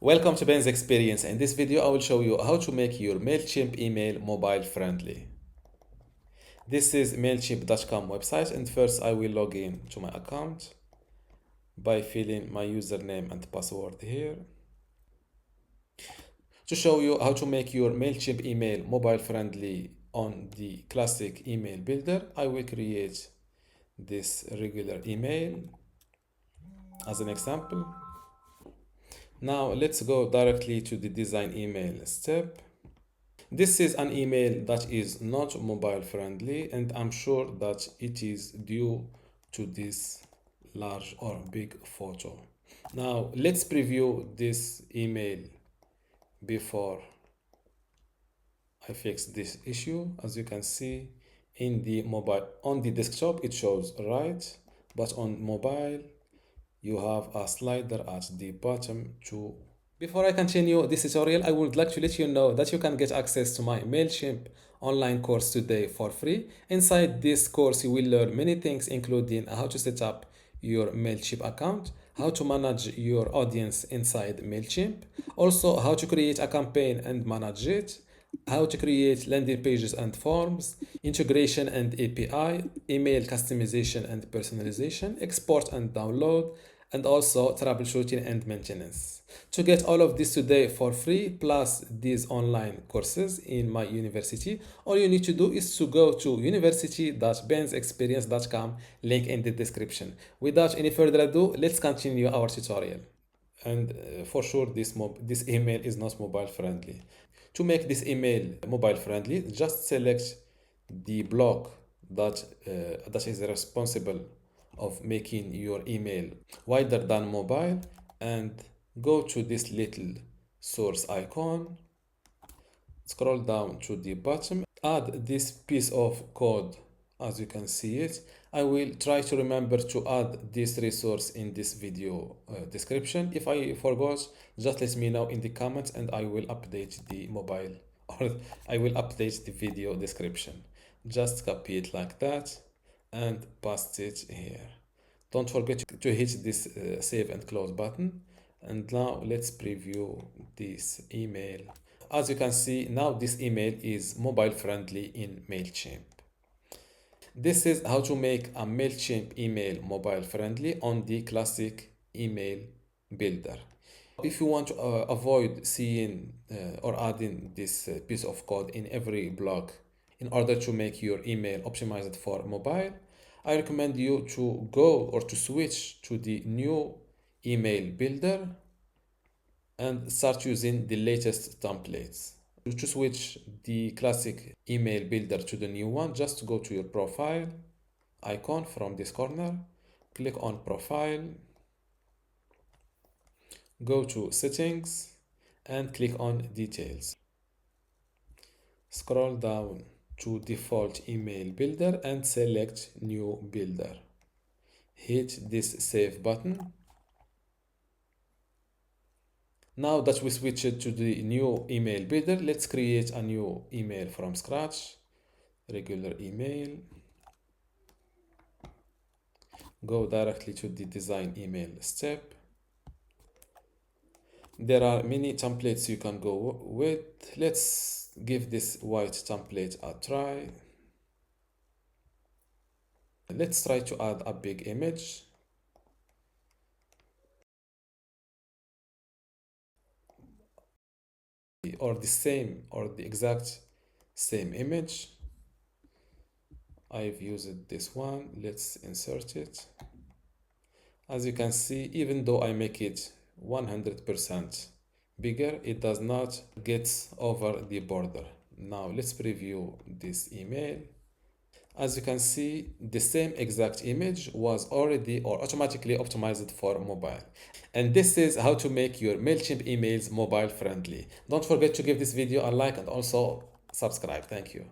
Welcome to Ben's Experience. In this video, I will show you how to make your Mailchimp email mobile friendly. This is Mailchimp.com website, and first I will log in to my account by filling my username and password here. To show you how to make your Mailchimp email mobile friendly on the classic email builder, I will create this regular email as an example. Now let's go directly to the design email step. This is an email that is not mobile friendly, and I'm sure that it is due to this large or big photo. Now let's preview this email before I fix this issue. As you can see, in the mobile, on the desktop it shows right, but on mobile you have a slider at the bottom to. Before I continue this tutorial, I would like to let you know that you can get access to my Mailchimp online course today for free. Inside this course, you will learn many things, including how to set up your Mailchimp account, how to manage your audience inside Mailchimp, also how to create a campaign and manage it, how to create landing pages and forms, integration and API, email customization and personalization, export and download, and also troubleshooting and maintenance. To get all of this today for free, plus these online courses in my university, all you need to do is to go to university.bensexperience.com, link in the description. Without any further ado, let's continue our tutorial. And for sure, this email is not mobile friendly. To make this email mobile friendly, just select the block that is responsible of making your email wider than mobile, and go to this little source icon, scroll down to the bottom, add this piece of code. As you can see it, I will try to remember to add this resource in this video description. If I forgot, just let me know in the comments and I will update the mobile or I will update the video description. Just copy it like that and paste it here. Don't forget to hit this save and close button. And now let's preview this email. As you can see, now this email is mobile friendly in Mailchimp. This is how to make a Mailchimp email mobile friendly on the classic email builder. If you want to avoid seeing or adding this piece of code in every block in order to make your email optimized for mobile, I recommend you to go or to switch to the new email builder and start using the latest templates. To switch the classic email builder to the new one, just go to your profile icon from this corner, click on profile, go to settings and click on details. Scroll down to default email builder and select new builder. Hit this save button. Now that we switched to the new email builder, let's create a new email from scratch. Regular email. Go directly to the design email step. There are many templates you can go with. Let's give this white template a try. Let's try to add a big image. Or the exact same image. I've used this one. Let's insert it. As you can see, even though I make it 100% bigger, it does not get over the border. Now let's preview this email. As you can see, the same exact image was already or automatically optimized for mobile. And this is how to make your Mailchimp emails mobile friendly. Don't forget to give this video a like and also subscribe. Thank you.